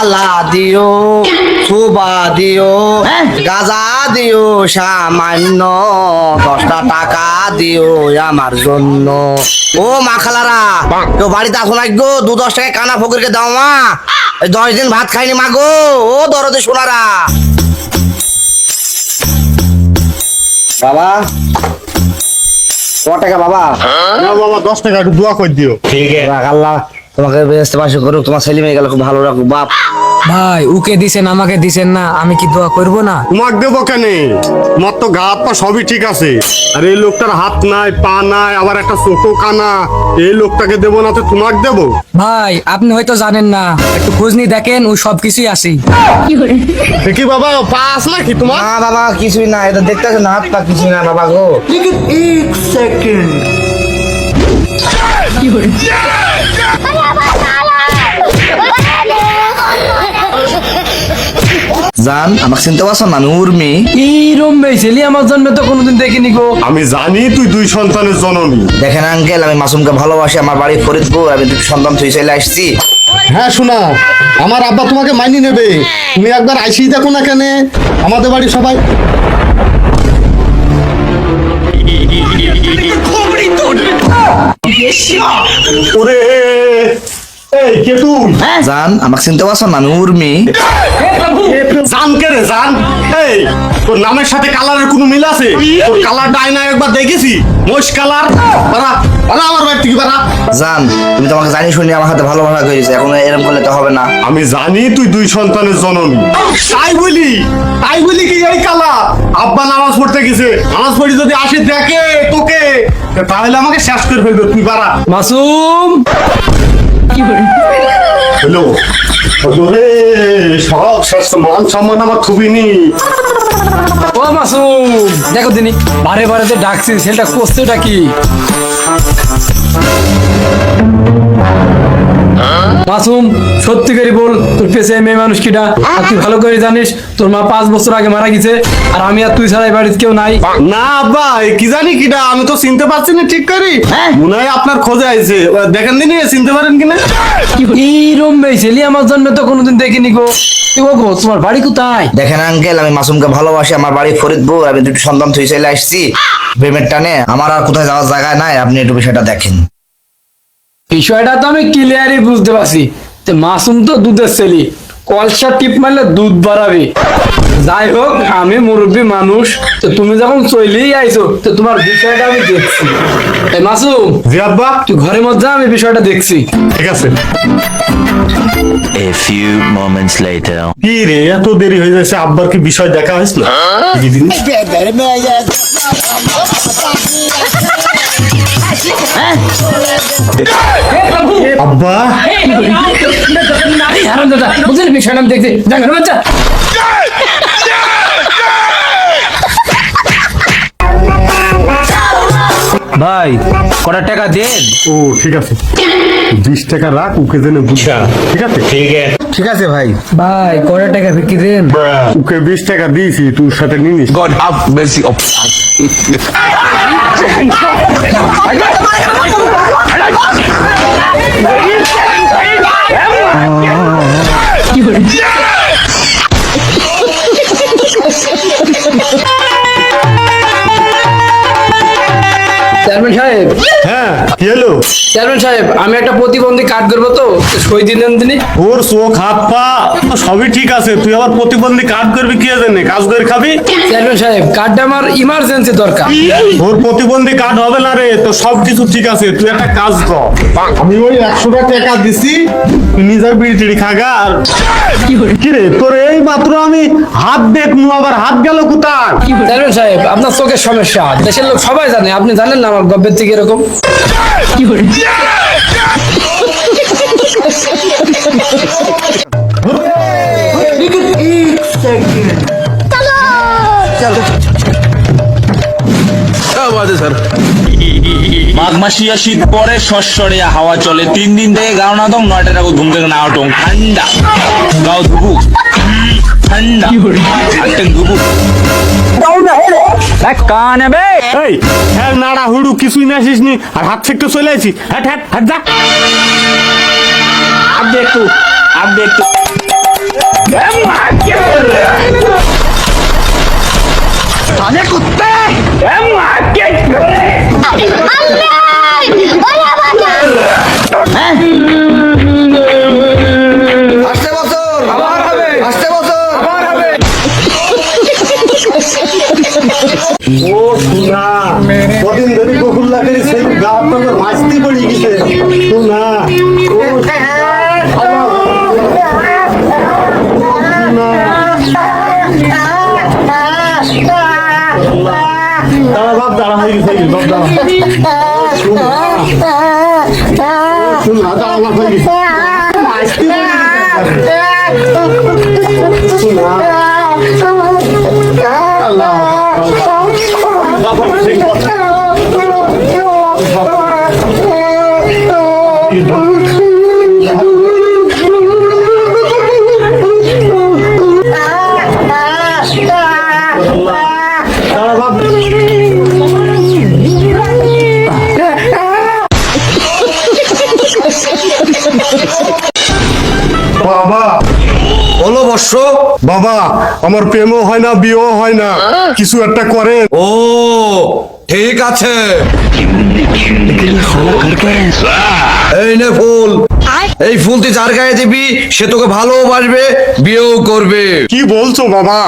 মালা দিও, সুবা দিও, গাজা দিও সামান্য, 10টা টাকা দিও আমার জন্য। ও মা খালারা, কেউ বাড়িতে আসো না গো, 2-10 টাকা কানা ফকিরকে দাও মা, 10 দিন ভাত খাইনি মা গো। ও দরদে সোনারা বাবা, কত টাকা বাবা? না বাবা 10 টাকা একটু দোয়া করে দিও। ঠিক আছে, আল্লাহ তোমাকে বেহেশতে বাসী করুক, তোমার ছেলে মেয়ে গেল খুব ভালো রাখুক বাপ। ভাই ওকে দিছেন আমাকে দিছেন না, আমি কি দোয়া করব না? তোমাকে দেবো কেন? তোমার তো গা হাত পা সবই ঠিক আছে, আর এই লোকটার হাত নাই পা নাই, আবার একটা চোখও কানা, এই লোকটাকে দেবো না তো তোমাকে দেবো? ভাই আপনি হয়তো জানেন না, একটু খোঁজ নিয়ে দেখেন, ওই সব কিছুই আছে। দেখি বাবা, পা আস নাকি তোমার? না বাবা কিছুই না, এটা দেখতে না হাত পা কিছুই না বাবা গো। জান আমাকে চিনতে পারছো না? আমি উর্মি। এইরম ছেলে আমার জন্য তো কোনোদিন দেখিনি গো। আমি জানি তুই 2 সন্তানের জননী। দেখেন আঙ্কেল, আমি মাসুমকে ভালোবাসি, আমার বাড়ি ফরিদপুর, আমি 2 সন্তান থুই চলে আসছি। হ্যাঁ শোনা, আমার আব্বা তোমাকে মাইনে নেবে, তুমি একবার আইসি দেখো না কেন আমাদের বাড়ি সবাই। ওরে এই কে তুই? জান আমাকে চিনতে পারছো না? আমি উর্মি। জান কে রে জান? এই তোর নামের সাথে কালারের কোনো মিল আছে? তোর কালারটা আয়নায় একবার দেখেছি, মোষ কালার। বাড়া বাড়া আমার বাড়ি থেকে বাড়া। জান তুমি তো আমাকে জানি শুনি আমার হাতে ভালোবাসা করেছে, এখন এরকম করলে তো হবে না। আমি জানি তুই 2 সন্তানের জননী, তাই বলি কি এই কালা আব্বা নামাজ পড়তে গেছে, নামাজ পড়ি যদি আসে দেখে তোকে, তাহলে আমাকে শেষ করে ফেলবে। তুই বাড়া। মাসুম হ্যালো রে, সব শেষ, মান সম্মান আমার খুবই নি। ও মাসুম, দেখো দিনি বারে বারে যে ডাকছি, ছেলেটা করছেটা কি? মাসুম সত্যি করে বল, তোর পেছে মেয়ে মানুষ কিটা? আর তুই ভালো করে জানিস তোর মা 5 বছর আগে মারা গেছে, আর আমি আর তুই ছাড়া এই বাড়িতে কেউ নাই। না আব্বা, কি জানি কিটা, আমি তো চিনতে পারছি না ঠিক করে। মনে হয় আপনার খোঁজে আইছে, দেখেন দিনই চিনতে পারেন কিনা। এইরম ছেলে আমার জন্য তো কোনোদিন দেখিনি গো। ও গো, তোমার বাড়ি কোথায়? দেখেন আঙ্কেল, আমি মাসুমকে ভালোবাসি, আমার বাড়ি ফরিদপুর, আমি 2 সন্তান থুই চলে আসছি প্রেমের টানে, আমার আর কোথায় যাওয়ার জায়গা নাই, আপনি একটু বিষয়টা দেখেন। বিষয়টা তো আমি ক্লিয়ারই বুঝতে পারছি, তো মাসুম তো দুধের ছেলে, কলসা টিপ মারলে দুধ বাড়াবে। যাই হোক, আমি মুরব্বী মানুষ, তো তুমি যখন চলেই আইছো, তো তোমার বিষয়টা আমি দেখছি। এই মাসুম, জি আব্বা। তুই ঘরের মধ্যে যা, আমি বিষয়টা দেখছি। ঠিক আছে। A few moments later. কি রে, এত দেরি হয়ে যাচ্ছে, আব্বার কি বিষয় দেখা হয়েছিল? কি জিনিস? আব্বা বুঝলি বিষয়টা আমি দেখছি, যা ঘরের মধ্যে যা। ভাই কটা টাকা দেন? ও ঠিক আছে, 20 টাকা রাখ, ওকে জেনে বুঝা। ঠিক আছে ঠিক আছে ভাই। ভাই কটা টাকা বিক্রি দেন? ওকে 20 টাকা দিয়েছি, তোর সাথে নিনিস। God have mercy upon us. Chairman সাহেব, হ্যাঁ কি হলো? চেয়ারম্যান সাহেব, আমি একটা প্রতিবন্ধী কার্ড করবো, তো সই দিন দেন তিনি। ওর চোখ হাত পা সবই ঠিক আছে, তুই আবার প্রতিবন্ধী কাজ করবি কি জানে, কাজ করে খাবি? চেয়ারম্যান সাহেব, কার্ডটা আমার ইমার্জেন্সি দরকার। ওর প্রতিবন্ধী কাজ হবে না রে, তো সবকিছু ঠিক আছে, তুই একটা কাজ কর, আমি ওই 100 টাকা দিছি, তুই নিজের বিড়ি টিড়ি খাগা। আর কি রে, তোর এই মাত্র আমি হাত দেখনু, আবার হাত গেল কোথায়? চেয়ারম্যান সাহেব, আপনার চোখের সমস্যা দেশের লোক সবাই জানে, আপনি জানেন না আমার গব্বের থেকে এরকম। মাঘ মাসিয়া শীত পরে শস্যরিয়া হাওয়া চলে, 3 দিন থেকে গাও না দম, 9টা টাকা ঘুম থেকে না ওঠং, ঠান্ডা গাও ধুবু ঠান্ডা একটা ধুবু কানে বে। এই হ্যাঁ, নাড়া হুড়ু কিছুই না আসিস নি, আর হাত থেকে চলে আসি। হাট হাট হাট যা, আপ দে একটু বাপ দাঁড়া হয়ে গেছে বাপ দাঁড়া শুন না দাঁড়া বাপ হয়ে গেছে বাবা বলো বর্ষ। বাবা আমার প্রেমও হয় না বিয়েও হয় না কিছু একটা করে ও ঠিক আছে, এই নে ফুল। এই ফুল তুই যার গায়ে দিবি সে তোকে ভালোবাসবে, বিয়েও করবে। কি বলছো বাবা